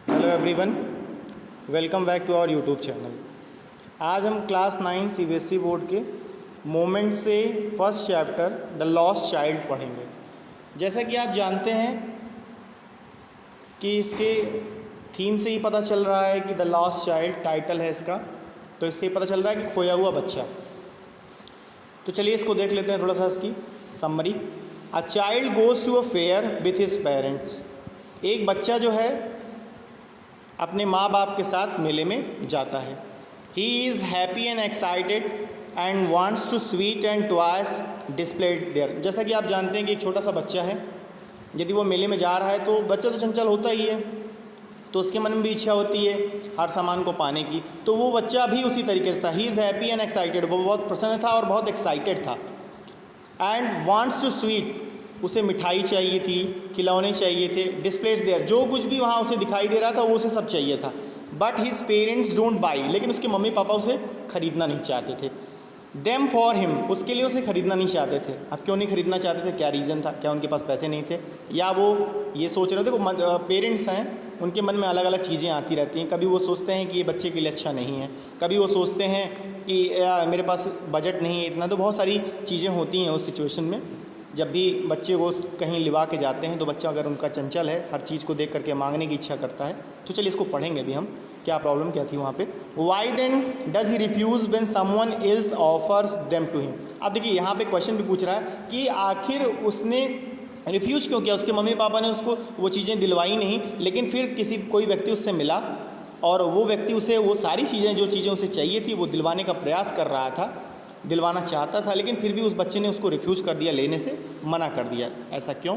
Hello everyone, welcome back to our YouTube channel. आज हम class 9 CBSE board के moment से first chapter the lost child पढ़ेंगे। जैसा कि आप जानते हैं कि इसके थीम से ही पता चल रहा है कि द लॉस्ट चाइल्ड टाइटल है इसका, तो इससे ही पता चल रहा है कि खोया हुआ बच्चा। तो चलिए इसको देख लेते हैं थोड़ा सा इसकी summary. A child goes to a fair with his parents. एक बच्चा जो है अपने माँ बाप के साथ मेले में जाता है। He is happy and excited and wants to sweet and toys displayed there. जैसा कि आप जानते हैं कि एक छोटा सा बच्चा है, यदि वो मेले में जा रहा है तो बच्चा तो चंचल होता ही है, तो उसके मन में भी इच्छा होती है हर सामान को पाने की। तो वो बच्चा भी उसी तरीके से था। ही इज़ हैप्पी एंड एक्साइटेड, वो बहुत प्रसन्न था और बहुत एक्साइटेड था। एंड वांट्स टू स्वीट, उसे मिठाई चाहिए थी, खिलौने चाहिए थे। डिस्प्लेस देयर, जो कुछ भी वहाँ उसे दिखाई दे रहा था वो उसे सब चाहिए था। But his parents don't buy, लेकिन उसके मम्मी पापा उसे खरीदना नहीं चाहते थे। देम फॉर हिम, उसके लिए उसे खरीदना नहीं चाहते थे। अब क्यों नहीं खरीदना चाहते थे, क्या रीज़न था? क्या उनके पास पैसे नहीं थे, या वो ये सोच रहे थे? देखो पेरेंट्स हैं, उनके मन में अलग अलग चीज़ें आती रहती हैं। कभी वो सोचते हैं कि ये बच्चे के लिए अच्छा नहीं है, कभी वो सोचते हैं कि मेरे पास बजट नहीं है इतना। तो बहुत सारी चीज़ें होती हैं उस सिचुएशन में। जब भी बच्चे को कहीं लिवा के जाते हैं तो बच्चा अगर उनका चंचल है, हर चीज़ को देख करके मांगने की इच्छा करता है। तो चलिए इसको पढ़ेंगे भी हम, क्या प्रॉब्लम क्या थी वहाँ पे। Why then does he refuse when someone is offers them to him. अब देखिए यहाँ पे क्वेश्चन भी पूछ रहा है कि आखिर उसने रिफ्यूज़ क्यों किया। उसके मम्मी पापा ने उसको वो चीज़ें दिलवाई नहीं, लेकिन फिर कोई व्यक्ति उससे मिला और वो व्यक्ति उसे वो सारी चीज़ें, जो चीज़ें उसे चाहिए थी, वो दिलवाने का प्रयास कर रहा था, दिलवाना चाहता था, लेकिन फिर भी उस बच्चे ने उसको रिफ्यूज़ कर दिया, लेने से मना कर दिया। ऐसा क्यों?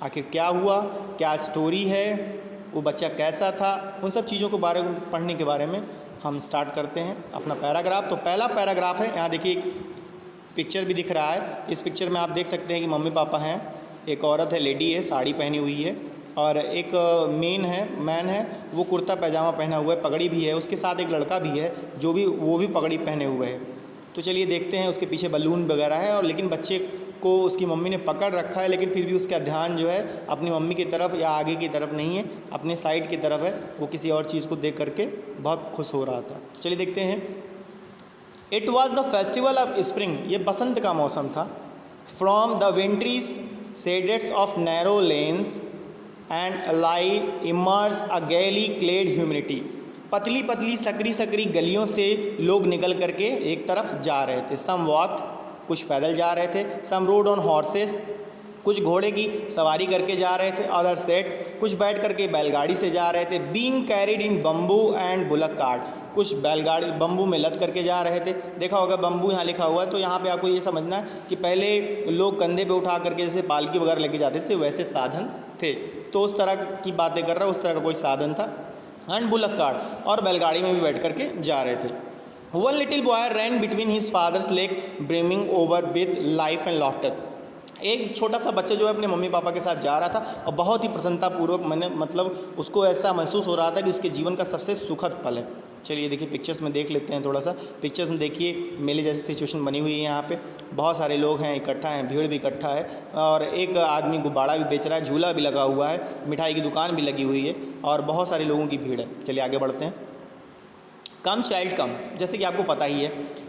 आखिर क्या हुआ, क्या स्टोरी है, वो बच्चा कैसा था, उन सब चीज़ों के बारे में पढ़ने के बारे में हम स्टार्ट करते हैं अपना पैराग्राफ। तो पहला पैराग्राफ है, यहाँ देखिए एक पिक्चर भी दिख रहा है। इस पिक्चर में आप देख सकते हैं कि मम्मी पापा हैं, एक औरत है, लेडी है, साड़ी पहनी हुई है, और एक मैन है, वो कुर्ता पैजामा पहना हुआ है, पगड़ी भी है। उसके साथ एक लड़का भी है जो भी वो भी पगड़ी पहने हुए है। तो चलिए देखते हैं, उसके पीछे बलून वगैरह है, और लेकिन बच्चे को उसकी मम्मी ने पकड़ रखा है, लेकिन फिर भी उसका ध्यान जो है अपनी मम्मी की तरफ या आगे की तरफ नहीं है, अपने साइड की तरफ है। वो किसी और चीज़ को देख करके बहुत खुश हो रहा था। तो चलिए देखते हैं। It was the festival of spring, ये बसंत का मौसम था। From the wintry shelters of narrow lanes and alleys emerge a gaily clad humanity. पतली पतली सकरी सकरी गलियों से लोग निकल करके एक तरफ जा रहे थे। सम वॉक, कुछ पैदल जा रहे थे। सम रोड ऑन हॉर्सेस, कुछ घोड़े की सवारी करके जा रहे थे। अदर सेट, कुछ बैठ करके बैलगाड़ी से जा रहे थे। Being carried in bamboo and bullock cart, कुछ बैलगाड़ी बम्बू में लद करके जा रहे थे। देखा होगा बम्बू यहाँ लिखा हुआ है, तो यहाँ पे आपको ये समझना है कि पहले लोग कंधे पे उठा करके जैसे पालकी वगैरह लेके जाते थे, वैसे साधन थे। तो उस तरह की बातें कर रहा है, उस तरह का कोई साधन था। एंड बुलक कार्ट, और बैलगाड़ी में भी बैठ करके जा रहे थे। One little boy ran between his father's leg brimming over with life and laughter. एक छोटा सा बच्चा जो है अपने मम्मी पापा के साथ जा रहा था, और बहुत ही प्रसन्नतापूर्वक मतलब उसको ऐसा महसूस हो रहा था कि उसके जीवन का सबसे सुखद पल है। चलिए देखिए पिक्चर्स में देख लेते हैं थोड़ा सा। पिक्चर्स में देखिए मेले जैसी सिचुएशन बनी हुई है। यहाँ पे बहुत सारे लोग हैं, इकट्ठा हैं, भीड़ भी इकट्ठा है, और एक आदमी गुब्बारा भी बेच रहा है, झूला भी लगा हुआ है, मिठाई की दुकान भी लगी हुई है, और बहुत सारे लोगों की भीड़ है। चलिए आगे बढ़ते हैं। कम चाइल्ड कम, जैसे कि आपको पता ही है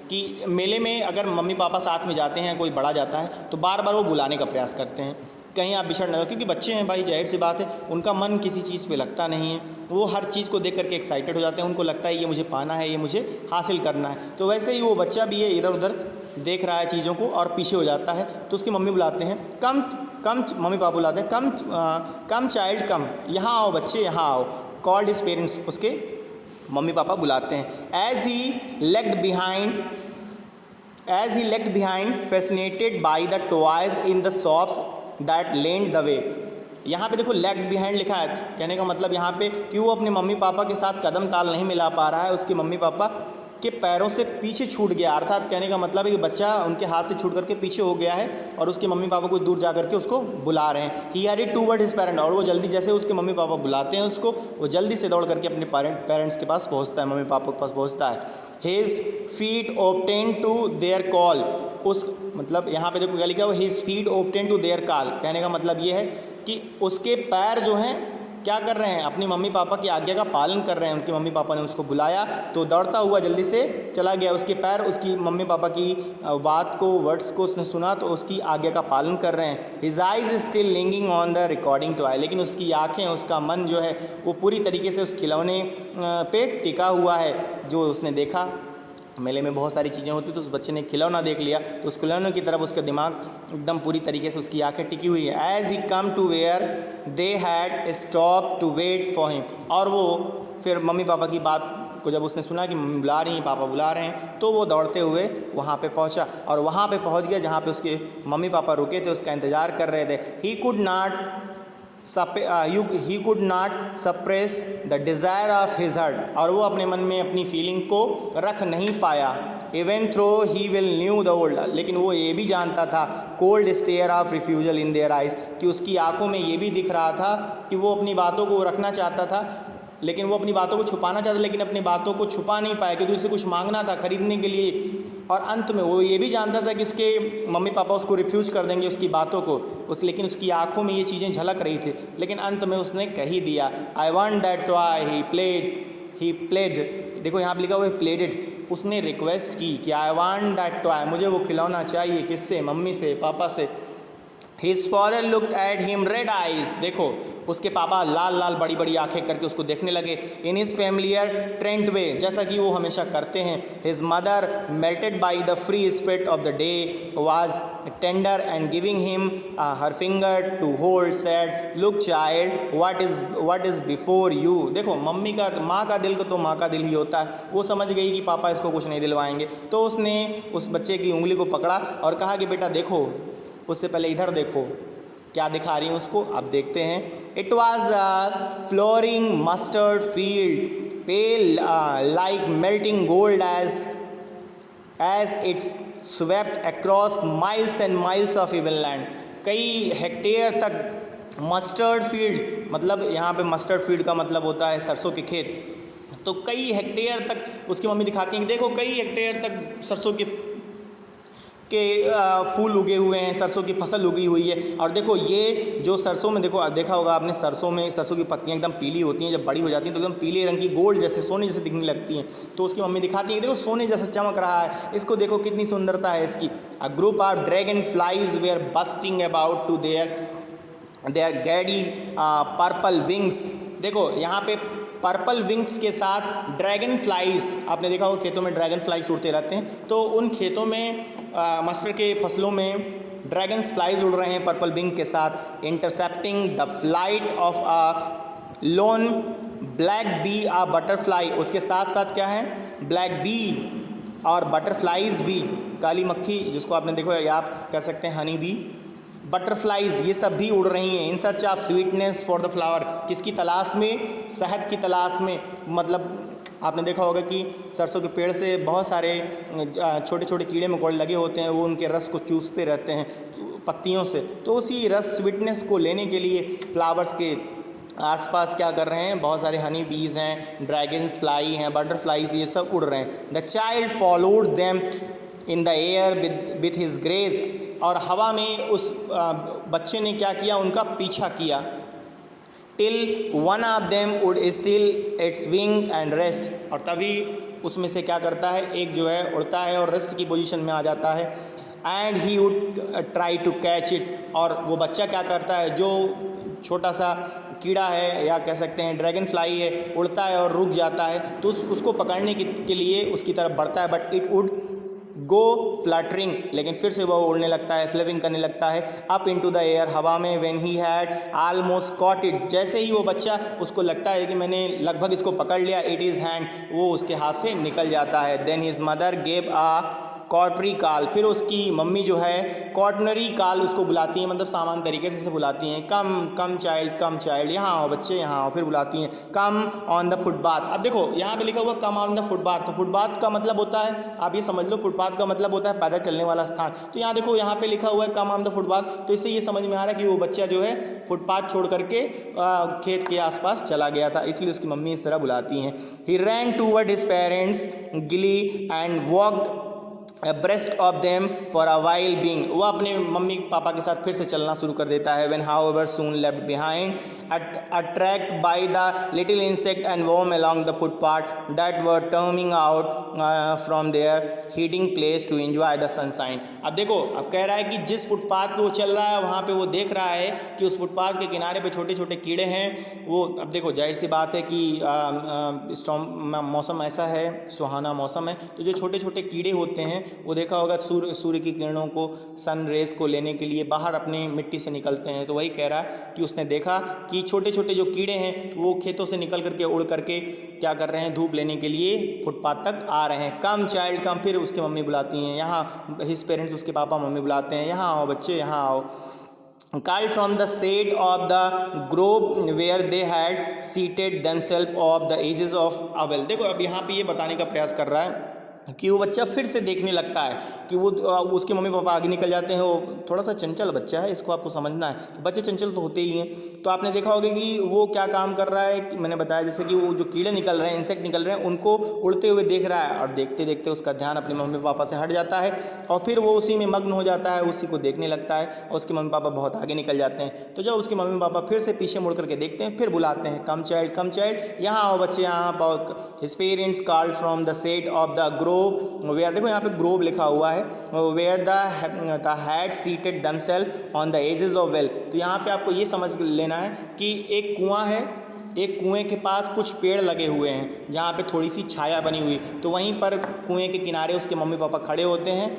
कि मेले में अगर मम्मी पापा साथ में जाते हैं, कोई बड़ा जाता है तो बार बार वो बुलाने का प्रयास करते हैं, कहीं आप बिछड़ ना जाओ, क्योंकि बच्चे हैं भाई, जाहिर सी बात है, उनका मन किसी चीज़ पे लगता नहीं है। वो हर चीज़ को देख करके एक्साइटेड हो जाते हैं, उनको लगता है ये मुझे पाना है, ये मुझे हासिल करना है। तो वैसे ही वो बच्चा भी है, इधर उधर देख रहा है चीज़ों को और पीछे हो जाता है। तो उसकी मम्मी बुलाते हैं, कम कम, मम्मी पापा बुलाते हैं, कम चाइल्ड कम, यहाँ आओ बच्चे, यहाँ आओ। कॉल्ड हिज पेरेंट्स, उसके मम्मी पापा बुलाते हैं। As he lagged behind fascinated by the toys in the shops that lined the way. यहाँ पे देखो लेग्ड बिहाइंड लिखा है, कहने का मतलब यहाँ पे कि वो अपने मम्मी पापा के साथ कदम ताल नहीं मिला पा रहा है, उसके मम्मी पापा के पैरों से पीछे छूट गया। अर्थात कहने का मतलब है कि बच्चा उनके हाथ से छूट करके पीछे हो गया है, और उसके मम्मी पापा कुछ दूर जा करके उसको बुला रहे हैं। ही हैरिड टूवर्ड हिज पेरेंट, और वो जल्दी, जैसे उसके मम्मी पापा बुलाते हैं उसको, वो जल्दी से दौड़ करके अपने पेरेंट्स के पास पहुँचता है, मम्मी पापा के पास पहुँचता है। His feet obedient to their call, उस मतलब यहाँ पे देखो क्या लिखा हुआ, his feet obedient to their call, कहने का मतलब ये है कि उसके पैर जो हैं क्या कर रहे हैं, अपनी मम्मी पापा की आज्ञा का पालन कर रहे हैं। उनके मम्मी पापा ने उसको बुलाया तो दौड़ता हुआ जल्दी से चला गया। उसके पैर उसकी मम्मी पापा की बात को, वर्ड्स को उसने सुना तो उसकी आज्ञा का पालन कर रहे हैं। His eyes still lingering on the receding toy, लेकिन उसकी आँखें, उसका मन जो है वो पूरी तरीके से उस खिलौने पे टिका हुआ है जो उसने देखा। मेले में बहुत सारी चीज़ें होती तो उस बच्चे ने खिलौना देख लिया तो उस खिलौने की तरफ उसका दिमाग एकदम पूरी तरीके से, उसकी आंखें टिकी हुई है। As he come to where they had stop to wait for him, और वो फिर मम्मी पापा की बात को जब उसने सुना कि मम्मी बुला रही हैं, पापा बुला रहे हैं, तो वो दौड़ते हुए वहाँ पे पहुँचा और वहाँ पे पहुँच गया जहाँ पे उसके मम्मी पापा रुके थे, उसका इंतज़ार कर रहे थे। He could not suppress the desire of his heart, और वो अपने मन में अपनी फीलिंग को रख नहीं पाया। Even though he well knew the old, लेकिन वो ये भी जानता था, cold stare of refusal in their eyes, कि उसकी आंखों में ये भी दिख रहा था कि वो अपनी बातों को रखना चाहता था, लेकिन वो अपनी बातों को छुपाना चाहता, लेकिन अपनी बातों को छुपा नहीं पाया क्योंकि उसे कुछ मांगना था खरीदने के लिए। और अंत में वो ये भी जानता था कि उसके मम्मी पापा उसको रिफ्यूज़ कर देंगे उसकी बातों को, लेकिन उसकी आंखों में ये चीज़ें झलक रही थी, लेकिन अंत में उसने कह ही दिया, I want that toy he played. देखो यहाँ पर लिखा हुआ है प्लेडेड, उसने रिक्वेस्ट की कि आई वांट दैट टॉय, मुझे वो खिलौना चाहिए। किससे? मम्मी से, पापा से। His father looked at him red eyes, देखो उसके पापा लाल लाल बड़ी बड़ी आंखें करके उसको देखने लगे। In his familiar tyrant way, जैसा कि वो हमेशा करते हैं। His mother melted by the free spirit of the day was tender and giving him her finger to hold, said look child what is before you. देखो मम्मी का, माँ का दिल तो माँ का दिल ही होता है, वो समझ गई कि पापा इसको कुछ नहीं दिलवाएंगे, तो उसने उस बच्चे की उंगली को पकड़ा और कहा कि बेटा देखो, उससे पहले इधर देखो क्या दिखा रही हैं उसको, आप देखते हैं। It was flowering mustard field pale like melting gold as it's swept across miles and miles of even land. कई हेक्टेयर तक मस्टर्ड फील्ड, मतलब यहाँ पे मस्टर्ड फील्ड का मतलब होता है सरसों के खेत, तो कई हेक्टेयर तक उसकी मम्मी दिखाती हैं कि देखो कई हेक्टेयर तक सरसों के फूल उगे हुए हैं, सरसों की फसल उगी हुई है। और देखो ये जो सरसों में, देखो देखा होगा आपने, सरसों की पत्तियां एकदम पीली होती हैं, जब बड़ी हो जाती हैं तो एकदम पीले रंग की, गोल्ड जैसे, सोने जैसे दिखने लगती हैं। तो उसकी मम्मी दिखाती है देखो सोने जैसा चमक रहा है, इसको देखो कितनी सुंदरता है इसकी। A group of dragonflies were bustling about to their gaudy purple wings. देखो यहाँ पे पर्पल विंग्स के साथ ड्रैगन फ्लाइज, आपने देखा होगा खेतों में ड्रैगन फ्लाइज उड़ते रहते हैं, तो उन खेतों में मस्टर्ड के फसलों में ड्रैगन फ्लाइज उड़ रहे हैं पर्पल विंग के साथ। Intercepting the flight of a lone black bee or butterfly, उसके साथ साथ क्या है, ब्लैक बी और बटरफ्लाइज भी, काली मक्खी जिसको आपने देखो, या आप कह सकते हैं हनी बी, बटरफ्लाइज, ये सब भी उड़ रही हैं। In search of sweetness for the flower, किसकी तलाश में, शहद की तलाश में। मतलब आपने देखा होगा कि सरसों के पेड़ से बहुत सारे छोटे छोटे कीड़े मकोड़े लगे होते हैं, वो उनके रस को चूसते रहते हैं पत्तियों से, तो उसी रस स्वीटनेस को लेने के लिए फ्लावर्स के आसपास क्या कर रहे हैं, बहुत सारे हनी बीज हैं, ड्रैगन्स फ्लाई हैं, बटरफ्लाइज, ये सब उड़ रहे हैं। The child followed them in the air with his grace, और हवा में उस बच्चे ने क्या किया, उनका पीछा किया। Till one of them would still it's wing and rest, और तभी उसमें से क्या करता है, एक जो है उड़ता है और रेस्ट की पोजीशन में आ जाता है। And he would try to catch it, और वो बच्चा क्या करता है, जो छोटा सा कीड़ा है या कह सकते हैं ड्रैगन फ्लाई है, उड़ता है और रुक जाता है, तो उसको पकड़ने के लिए उसकी तरफ बढ़ता है, but it would go fluttering, लेकिन फिर से वो उड़ने लगता है, फ्लेविंग करने लगता है अप इनटू द एयर, हवा में। When he had almost caught it, जैसे ही वो बच्चा, उसको लगता है कि मैंने लगभग इसको पकड़ लिया, इट इज़ हैंड, वो उसके हाथ से निकल जाता है। Then his mother gave a cautionary call, फिर उसकी मम्मी जो है कॉटनरी कॉल उसको बुलाती हैं, मतलब सामान तरीके से बुलाती हैं, कम चाइल्ड, यहाँ आओ बच्चे, यहाँ आओ, फिर बुलाती हैं कम ऑन द फुटपाथ। अब देखो यहाँ पे लिखा हुआ कम ऑन द फुटपाथ, तो फुटपाथ का मतलब होता है, आप ये समझ लो, फुटपाथ का मतलब होता है पैदल चलने वाला स्थान। तो यहाँ देखो यहाँ पे लिखा हुआ है कम ऑन द फुटपाथ, तो इससे ये समझ में आ रहा है कि वो बच्चा जो है फुटपाथ छोड़ करके खेत के आसपास चला गया था, इसलिए उसकी मम्मी इस तरह बुलाती हैं। ही रैन टूवर्ड हिज पेरेंट्स गिली and walked abreast of them for a while being, वो अपने मम्मी पापा के साथ फिर से चलना शुरू कर देता है. When however soon left behind, attracted by the little insect and worm along the footpath that were turning out from their hiding place to enjoy the sunshine. अब देखो, अब कह रहा है कि जिस फुटपाथ पे वो चल रहा है वहाँ पे वो देख रहा है कि उस फुटपाथ के किनारे पे छोटे छोटे कीड़े हैं. वो अब देखो, जाहिर सी बात है कि स्टॉर्म मौसम ऐसा है, सुहाना मौसम है, तो जो छोटे छोटे कीड़े होते हैं वो देखा होगा सूर्य की किरणों को, सन रेज को लेने के लिए बाहर अपनी मिट्टी से निकलते हैं. तो वही कह रहा है कि उसने देखा कि छोटे छोटे जो कीड़े हैं वो खेतों से निकल करके उड़ करके क्या कर रहे हैं, धूप लेने के लिए फुटपाथ तक आ रहे हैं. कम चाइल्ड कम, फिर उसकी मम्मी बुलाती हैं यहाँ, हिज पेरेंट्स, उसके पापा मम्मी बुलाते हैं, यहाँ आओ बच्चे, यहाँ आओ. Called from the shade of the grove where they had seated themselves of the edges of a well. देखो, अब यहाँ पे ये बताने का प्रयास कर रहा है कि वो बच्चा फिर से देखने लगता है कि वो उसके मम्मी पापा आगे निकल जाते हैं. वो थोड़ा सा चंचल बच्चा है, इसको आपको समझना है कि बच्चे चंचल तो होते ही हैं. तो आपने देखा होगा कि वो क्या काम कर रहा है कि मैंने बताया जैसे कि वो जो कीड़े निकल रहे हैं, इंसेक्ट निकल रहे हैं, उनको उड़ते हुए देख रहा है, और देखते देखते उसका ध्यान अपने मम्मी पापा से हट जाता है और फिर वो उसी में मग्न हो जाता है, उसी को देखने लगता है, और उसके मम्मी पापा बहुत आगे निकल जाते हैं. तो जब उसके मम्मी पापा फिर से पीछे मुड़ करके देखते हैं, फिर बुलाते हैं, कम चाइल्ड, यहाँ आओ बच्चे, यहाँ आओ. His parents called from the shade of the grove where, देखो यहाँ पे ग्रोव लिखा हुआ है, where the had seated themselves on the edges of well. तो यहाँ पे आपको ये समझ लेना है कि एक कुआं है, एक कुएं के पास कुछ पेड़ लगे हुए हैं जहाँ पे थोड़ी सी छाया बनी हुई, तो वहीं पर कुएं के किनारे उसके मम्मी पापा खड़े होते हैं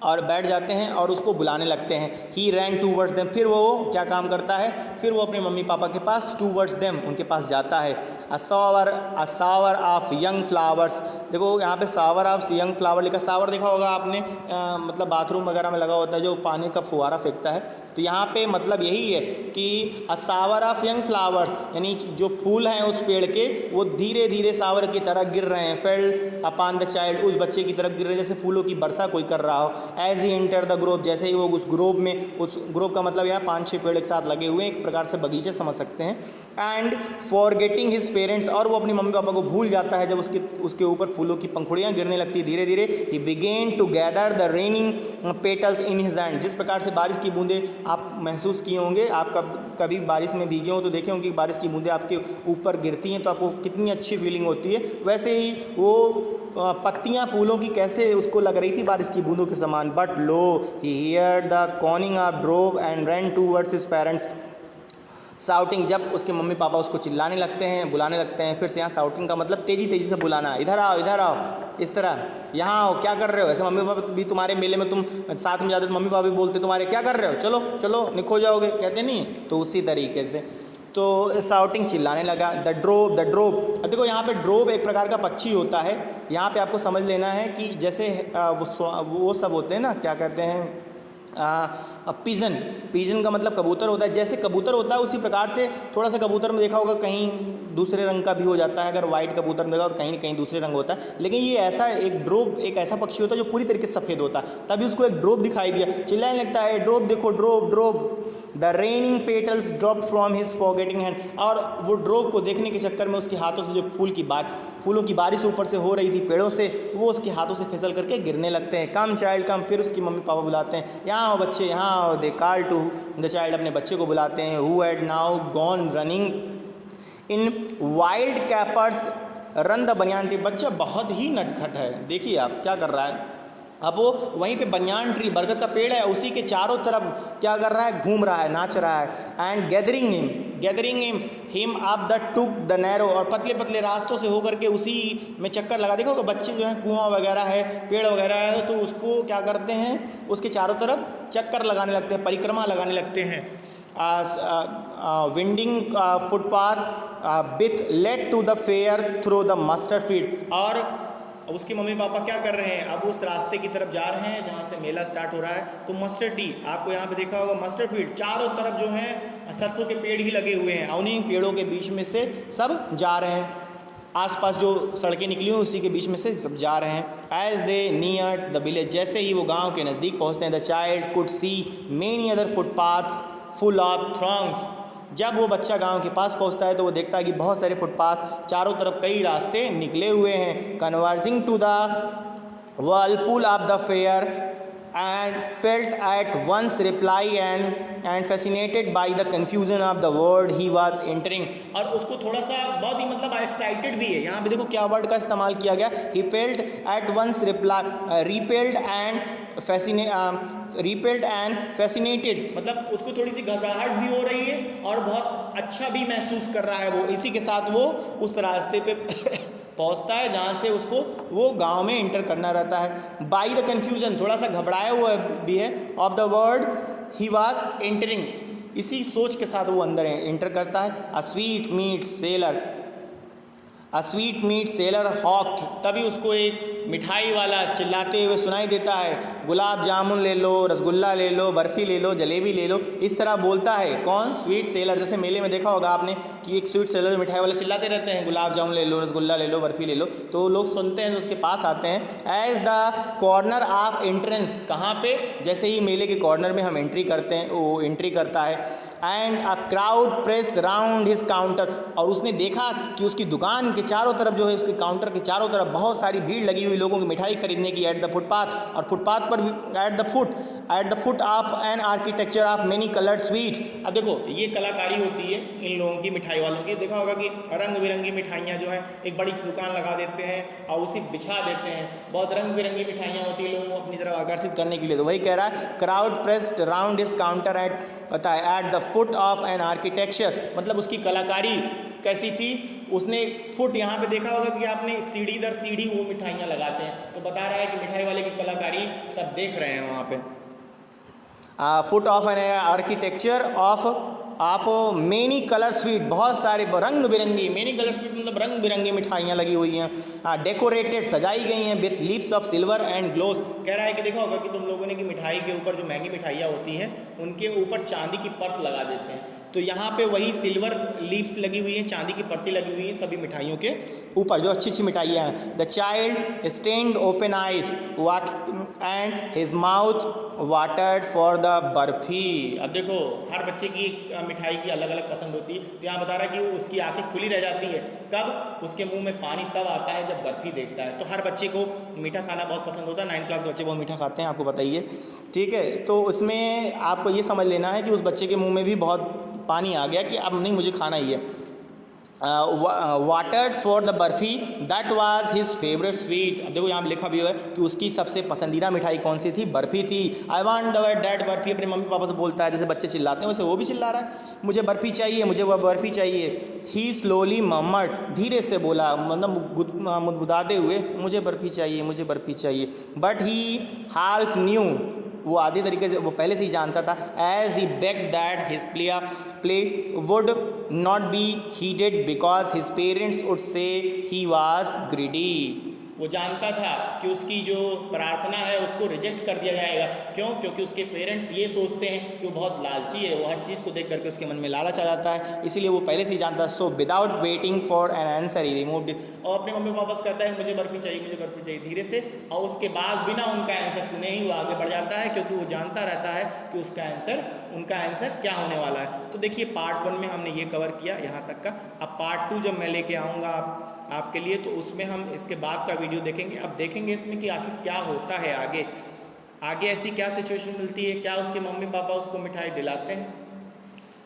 और बैठ जाते हैं और उसको बुलाने लगते हैं. ही रैन टूवर्ड्स देम, फिर वो क्या काम करता है, फिर वो अपने मम्मी पापा के पास, टूवर्ड्स देम, उनके पास जाता है. अ सावर ऑफ यंग फ्लावर्स, देखो यहाँ पे सावर ऑफ यंग फ्लावर लिखा. सावर देखा होगा आपने, मतलब बाथरूम वगैरह में लगा होता है जो पानी का फुहारा फेंकता है. तो यहाँ पे मतलब यही है कि अ सावर ऑफ यंग फ्लावर्स, यानी जो फूल हैं उस पेड़ के वो धीरे धीरे सावर की तरह गिर रहे हैं. फेल अपॉन द चाइल्ड, उस बच्चे की तरफ गिर रहे हैं जैसे फूलों की वर्षा कोई कर रहा हो. As he enter the grove, जैसे ही वो उस ग्रोव में, उस ग्रोव का मतलब यहाँ 5-6 पेड़ एक साथ लगे हुए हैं, एक प्रकार से बगीचे समझ सकते हैं. एंड फॉरगेटिंग हिज पेरेंट्स, और वो अपनी मम्मी पापा को भूल जाता है जब उसके ऊपर फूलों की पंखुड़ियाँ गिरने लगती है धीरे धीरे. He began to gather the raining petals in his hand, जिस प्रकार से बारिश की बूंदें आप महसूस किए होंगे, आप कभी बारिश में भीगे हो तो देखे होंगे कि बारिश की बूंदें आपके ऊपर गिरती हैं तो आपको कितनी अच्छी फीलिंग होती है. वैसे ही वो पत्तियां फूलों की कैसे उसको लग रही थी बारिश की बूंदों के समान. But lo he hear the cooing of doves and run towards his parents shouting, जब उसके मम्मी पापा उसको चिल्लाने लगते हैं, बुलाने लगते हैं. फिर से यहाँ शाउटिंग का मतलब तेज़ी तेज़ी से बुलाना, इधर आओ, इस तरह, यहाँ आओ, क्या कर रहे हो. ऐसे मम्मी पापा भी तुम्हारे मेले में तुम साथ में जाते तो मम्मी पापा भी बोलते तुम्हारे, क्या कर रहे हो, चलो चलो निखो जाओगे, कहते नहीं. तो उसी तरीके से तो शाउटिंग, चिल्लाने लगा. The drove. अब देखो यहाँ पे ड्रोव एक प्रकार का पक्षी होता है. यहाँ पे आपको समझ लेना है कि जैसे वो सब होते हैं ना, क्या कहते हैं, पिजन का मतलब कबूतर होता है. जैसे कबूतर होता है उसी प्रकार से थोड़ा सा कबूतर में देखा होगा कहीं दूसरे रंग का भी हो जाता है. अगर वाइट कबूतर में देखा तो कहीं न कहीं दूसरे रंग होता है. लेकिन ये ऐसा एक ड्रोव एक ऐसा पक्षी होता है जो पूरी तरीके से सफ़ेद होता है. तभी उसको एक ड्रोव दिखाई दिया, चिल्लाने लगता है, ड्रोव देखो, drove. The raining petals drop from his forgetting hand, और वो ड्रोव को देखने के चक्कर में उसके हाथों से जो फूलों की बारिश ऊपर से हो रही थी पेड़ों से, वो उसके हाथों से फिसल करके गिरने लगते हैं. कम चाइल्ड कम, फिर उसकी मम्मी पापा बुलाते हैं, यहाँ आओ बच्चे, यहाँ आओ. They call to the child, अपने बच्चे को बुलाते हैं. Who had now gone running in wild capers round the banyan tree, बच्चा बहुत ही नटखट है. देखिए आप क्या कर रहा है, अब वो वहीं पे बनियान ट्री, बरगद का पेड़ है, उसी के चारों तरफ क्या कर रहा है, घूम रहा है, नाच रहा है. And gathering him up the took the narrow, और पतले पतले रास्तों से होकर के उसी में चक्कर लगा. देखो तो बच्चे जो हैं, कुआं वगैरह है, पेड़ वगैरह है, तो उसको क्या करते हैं, उसके चारों तरफ चक्कर लगाने लगते हैं, परिक्रमा लगाने लगते हैं. Winding footpath which led to the fair through the mustard field, और उसके मम्मी पापा क्या कर रहे हैं, अब उस रास्ते की तरफ जा रहे हैं जहाँ से मेला स्टार्ट हो रहा है. तो मस्टर्ड टी, आपको यहाँ पे देखा होगा मस्टर्ड फील्ड, चारों तरफ जो हैं सरसों के पेड़ ही लगे हुए हैं, उन्हीं पेड़ों के बीच में से सब जा रहे हैं. आसपास जो सड़कें निकली हुई उसी के बीच में से सब जा रहे हैं. As they near the village, जैसे ही वो गाँव के नज़दीक पहुँचते हैं, the child could see many other footpaths full of throngs, जब वो बच्चा गांव के पास पहुंचता है तो वो देखता है कि बहुत सारे फुटपाथ, चारों तरफ कई रास्ते निकले हुए हैं. Converging to the whirlpool of the fair and felt at once reply and fascinated by the confusion of the word he was entering। और उसको थोड़ा सा बहुत ही मतलब एक्साइटेड भी है। यहाँ पे देखो क्या वर्ड का इस्तेमाल किया गया, he felt at once repelled and fascinated, मतलब उसको थोड़ी सी घबराहट भी हो रही है और बहुत अच्छा भी महसूस कर रहा है वो। इसी के साथ वो उस रास्ते पे पहुंचता है जहाँ से उसको वो गांव में इंटर करना रहता है। बाई द कन्फ्यूजन, थोड़ा सा घबराया हुआ भी है, of the word he was entering, इसी सोच के साथ वो अंदर इंटर करता है। अ स्वीट मीट सेलर हॉक्ड, तभी उसको एक मिठाई वाला चिल्लाते हुए सुनाई देता है, गुलाब जामुन ले लो, रसगुल्ला ले लो, बर्फ़ी ले लो, जलेबी ले लो, इस तरह बोलता है। कौन? Sweet seller. जैसे मेले में देखा होगा आपने कि एक स्वीट सेलर मिठाई वाले चिल्लाते रहते हैं, गुलाब जामुन ले लो, रसगुल्ला ले लो, बर्फ़ी ले लो, तो लोग सुनते हैं तो उसके पास आते हैं। As the corner of entrance, कहाँ पे? जैसे ही मेले के कॉर्नर में हम एंट्री करते हैं, वो एंट्री करता है। And a crowd press round his counter, और उसने देखा कि उसकी दुकान के चारों तरफ जो है, उसके काउंटर के चारों तरफ बहुत सारी भीड़ लगी हुई लोगों की मिठाई खरीदने की। एट द फुटपाथ, और फुटपाथ पर भी at the foot of an architecture of many coloured sweets. अब देखो ये कलाकारी होती है इन लोगों की, मिठाई वालों की। देखा होगा कि रंग बिरंगी मिठाइयाँ जो हैं एक बड़ी सी दुकान लगा देते हैं और उसी बिछा देते हैं, बहुत रंग बिरंगी मिठाइयाँ होती है लोगों को अपनी तरफ आकर्षित करने के लिए। तो वही कह रहा है, crowd pressed round his counter at the foot of an architecture, मतलब उसकी कलाकारी कैसी थी। उसने फुट, यहाँ पे देखा होगा कि आपने सीढ़ी दर सीढ़ी वो मिठाइयाँ लगाते हैं, तो बता रहा है कि मिठाई वाले की कलाकारी सब देख रहे हैं वहाँ पे। Foot of an architecture of many colour sweet, बहुत सारे रंग बिरंगी, मेनी कलर स्वीट मतलब रंग बिरंगी मिठाइयाँ लगी हुई हैं। डेकोरेटेड, सजाई गई हैं, with leaves of silver and gloss. कह रहा है कि देखा होगा कि तुम लोगों ने कि मिठाई के ऊपर जो महंगी मिठाइयाँ होती हैं उनके ऊपर चांदी की परत लगा देते हैं, तो यहाँ पे वही सिल्वर लीव्स लगी हुई हैं, चांदी की परतें लगी हुई हैं सभी मिठाइयों के ऊपर, जो अच्छी अच्छी मिठाइयाँ हैं। The child stand open eyes and his mouth watered for the barfi. अब देखो हर बच्चे की मिठाई की अलग अलग पसंद होती है, तो यहाँ बता रहा है कि उसकी आंखें खुली रह जाती है, कब? उसके मुंह में पानी तब आता है जब बर्फी देखता है। तो हर बच्चे को मीठा खाना बहुत पसंद होता है, 9th क्लास के बच्चे बहुत मीठा खाते हैं, आपको बताइए, ठीक है। तो उसमें आपको ये समझ लेना है कि उस बच्चे के मुंह में भी बहुत पानी आ गया कि अब नहीं, मुझे खाना ही है। Watered for the barfi that was his favourite sweet. अब देखो यहाँ लिखा भी है कि उसकी सबसे पसंदीदा मिठाई कौन सी थी? बर्फ़ी थी। आई वांट दैट बर्फ़ी, अपने मम्मी पापा से बोलता है, जैसे बच्चे चिल्लाते हैं वैसे वो भी चिल्ला रहा है, मुझे बर्फ़ी चाहिए, मुझे वह बर्फ़ी चाहिए। ही स्लोली मम्मड, धीरे से बोला, मतलब मुदमुदाते हुए, मुझे बर्फ़ी चाहिए, मुझे बर्फ़ी चाहिए। बट ही हाल्फ न्यू, वो आधे तरीके से, वो पहले से ही जानता था, as he begged that his play would not be heeded because his parents would say he was greedy. वो जानता था कि उसकी जो प्रार्थना है उसको रिजेक्ट कर दिया जाएगा। क्यों? क्योंकि उसके पेरेंट्स ये सोचते हैं कि वो बहुत लालची है, वो हर चीज़ को देख करके उसके मन में लालच आ जाता है, इसीलिए वो पहले से ही जानता है। So without waiting for an answer he removed it, और अपने मम्मी पापा से कहता है मुझे बर्फ़ी चाहिए, मुझे बर्फ़ी चाहिए, धीरे से, और उसके बाद बिना उनका आंसर सुने ही वो आगे बढ़ जाता है, क्योंकि वो जानता रहता है कि उनका आंसर क्या होने वाला है। तो देखिए पार्ट 1 में हमने ये कवर किया यहाँ तक का। अब पार्ट 2 जब मैं लेके आऊँगा आपके लिए, तो उसमें हम इसके बाद का वीडियो देखेंगे। अब देखेंगे इसमें कि आखिर क्या होता है आगे ऐसी क्या सिचुएशन मिलती है, क्या उसके मम्मी पापा उसको मिठाई दिलाते हैं,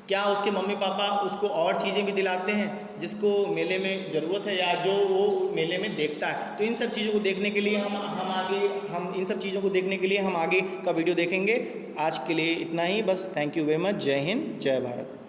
क्या उसके मम्मी पापा उसको और चीज़ें भी दिलाते हैं जिसको मेले में ज़रूरत है या जो वो मेले में देखता है। तो इन सब चीज़ों को देखने के लिए हम इन सब चीज़ों को देखने के लिए हम आगे का वीडियो देखेंगे। आज के लिए इतना ही बस। Thank you very much. जय हिंद, जय भारत।